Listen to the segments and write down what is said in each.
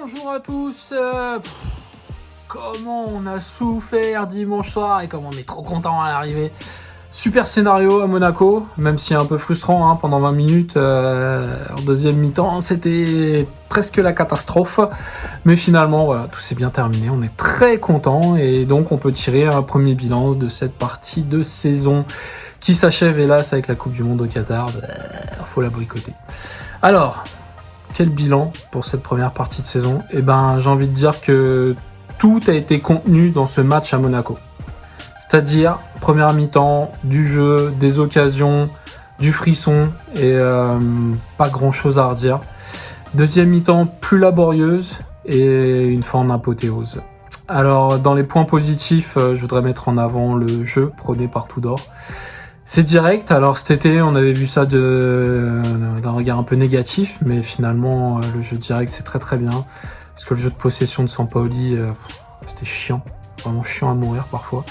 Bonjour à tous. Comment on a souffert dimanche soir et comment on est trop content à l'arrivée. Super scénario à Monaco, même si un peu frustrant pendant 20 minutes en deuxième mi-temps, c'était presque la catastrophe. Mais finalement, voilà, tout s'est bien terminé. On est très content et donc on peut tirer un premier bilan de cette partie de saison qui s'achève hélas avec la Coupe du Monde au Qatar. Faut la boycotter. Alors, quel bilan pour cette première partie de saison? Eh ben, j'ai envie de dire que tout a été contenu dans ce match à Monaco. C'est-à-dire, première mi-temps, du jeu, des occasions, du frisson et pas grand-chose à redire. Deuxième mi-temps, plus laborieuse et une fin en apothéose. Alors, dans les points positifs, je voudrais mettre en avant le jeu prôné par Tudor. C'est direct, alors cet été on avait vu ça d'un regard un peu négatif, mais finalement le jeu direct c'est très très bien, parce que le jeu de possession de Sampaoli, c'était chiant, vraiment chiant à mourir parfois.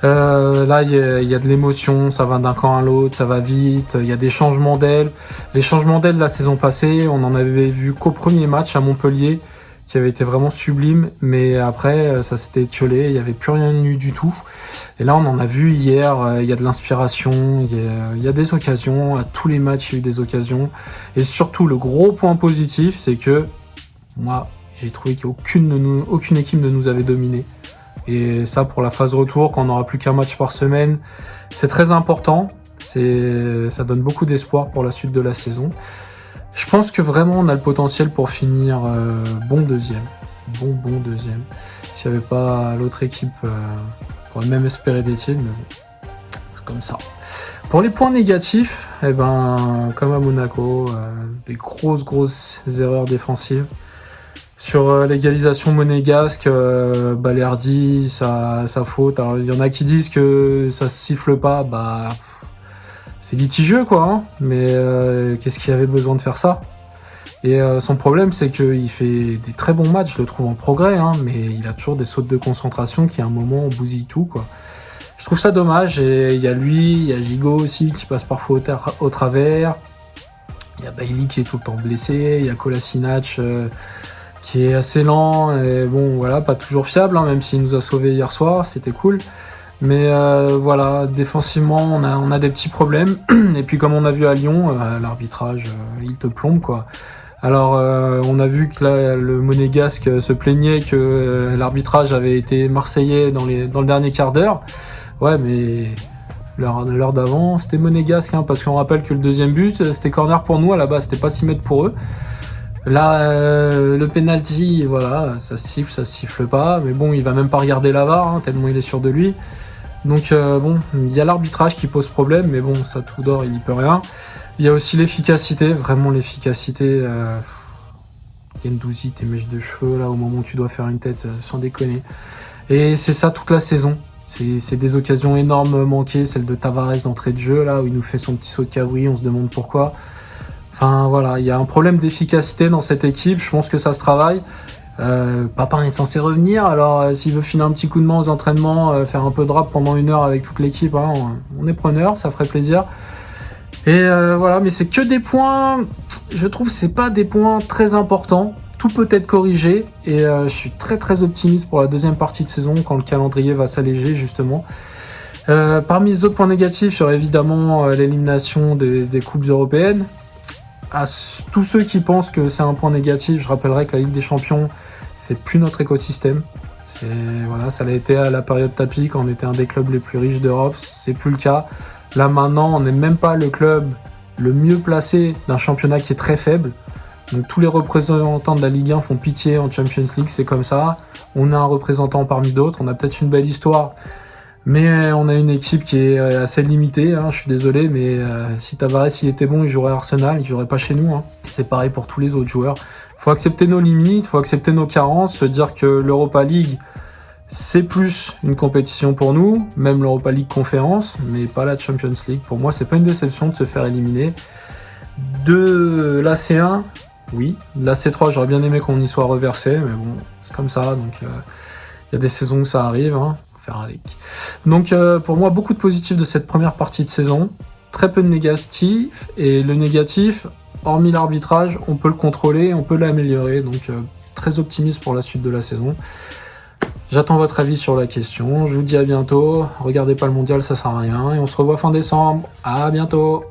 Là il y a de l'émotion, ça va d'un camp à l'autre, ça va vite, il y a des changements d'aile. Les changements d'aile la saison passée, on en avait vu qu'au premier match à Montpellier, qui avait été vraiment sublime, mais après ça s'était étiolé, il n'y avait plus rien eu du tout. Et là on en a vu hier, il y a de l'inspiration, il y a des occasions, à tous les matchs il y a eu des occasions. Et surtout le gros point positif, c'est que moi j'ai trouvé qu'aucune équipe ne nous avait dominé. Et ça pour la phase retour, quand on n'aura plus qu'un match par semaine, c'est très important, ça donne beaucoup d'espoir pour la suite de la saison. Je pense que vraiment on a le potentiel pour finir bon deuxième. S'il n'y avait pas l'autre équipe, on pourrait même espérer des titres, mais bon, c'est comme ça. Pour les points négatifs, eh ben, comme à Monaco, des grosses erreurs défensives. Sur l'égalisation monégasque, Balerdi, sa faute. Alors il y en a qui disent que ça se siffle pas, c'est litigieux quoi, mais qu'est-ce qu'il y avait besoin de faire ça? Et son problème c'est qu'il fait des très bons matchs, je le trouve en progrès, mais il a toujours des sautes de concentration qui à un moment on bousille tout quoi. Je trouve ça dommage, et il y a lui, il y a Gigot aussi qui passe parfois au travers, il y a Bailly qui est tout le temps blessé, il y a Kolasinac qui est assez lent, et bon voilà, pas toujours fiable, même s'il nous a sauvés hier soir, c'était cool. Mais voilà, défensivement, on a des petits problèmes. Et puis comme on a vu à Lyon, l'arbitrage, il te plombe quoi. Alors on a vu que là, le Monégasque se plaignait que l'arbitrage avait été marseillais dans le dernier quart d'heure. Ouais, mais l'heure d'avant, c'était Monégasque, parce qu'on rappelle que le deuxième but, c'était corner pour nous à la base, c'était pas 6 mètres pour eux. Là, le penalty, voilà, ça siffle pas. Mais bon, il va même pas regarder la VAR, tellement il est sûr de lui. Donc bon, il y a l'arbitrage qui pose problème, mais bon, ça Tudor, il y peut rien. Il y a aussi l'efficacité, vraiment l'efficacité. Guendouzi, tes mèches de cheveux là au moment où tu dois faire une tête, sans déconner. Et c'est ça toute la saison. C'est des occasions énormes manquées, celle de Tavares d'entrée de jeu là où il nous fait son petit saut de cabri, on se demande pourquoi. Enfin voilà, il y a un problème d'efficacité dans cette équipe, je pense que ça se travaille. Papin est censé revenir, alors s'il veut filer un petit coup de main aux entraînements, faire un peu de rap pendant 1 heure avec toute l'équipe, on est preneur, ça ferait plaisir. Et voilà, mais c'est que des points, je trouve que c'est pas des points très importants, tout peut être corrigé, et je suis très optimiste pour la deuxième partie de saison quand le calendrier va s'alléger justement. Parmi les autres points négatifs, il y aurait évidemment l'élimination des coupes européennes. À tous ceux qui pensent que c'est un point négatif, je rappellerai que la Ligue des Champions, c'est plus notre écosystème. Voilà, ça l'a été à la période tapis quand on était un des clubs les plus riches d'Europe, c'est plus le cas. Là maintenant, on n'est même pas le club le mieux placé d'un championnat qui est très faible. Donc tous les représentants de la Ligue 1 font pitié en Champions League, c'est comme ça. On a un représentant parmi d'autres, on a peut-être une belle histoire, mais on a une équipe qui est assez limitée, je suis désolé, mais si Tavares il était bon, il jouerait à Arsenal, il jouerait pas chez nous. C'est pareil pour tous les autres joueurs. Faut accepter nos limites, faut accepter nos carences, se dire que l'Europa League, c'est plus une compétition pour nous, même l'Europa League conférence, mais pas la Champions League. Pour moi, c'est pas une déception de se faire éliminer. De la C1, oui. De la C3, j'aurais bien aimé qu'on y soit reversé, mais bon, c'est comme ça, donc il y a des saisons où ça arrive, faire avec. Donc pour moi, beaucoup de positifs de cette première partie de saison, très peu de négatifs, et le négatif, hormis l'arbitrage, on peut le contrôler, on peut l'améliorer, donc très optimiste pour la suite de la saison. J'attends votre avis sur la question. Je vous dis à bientôt. Regardez pas le mondial, ça sert à rien. Et on se revoit fin décembre. À bientôt.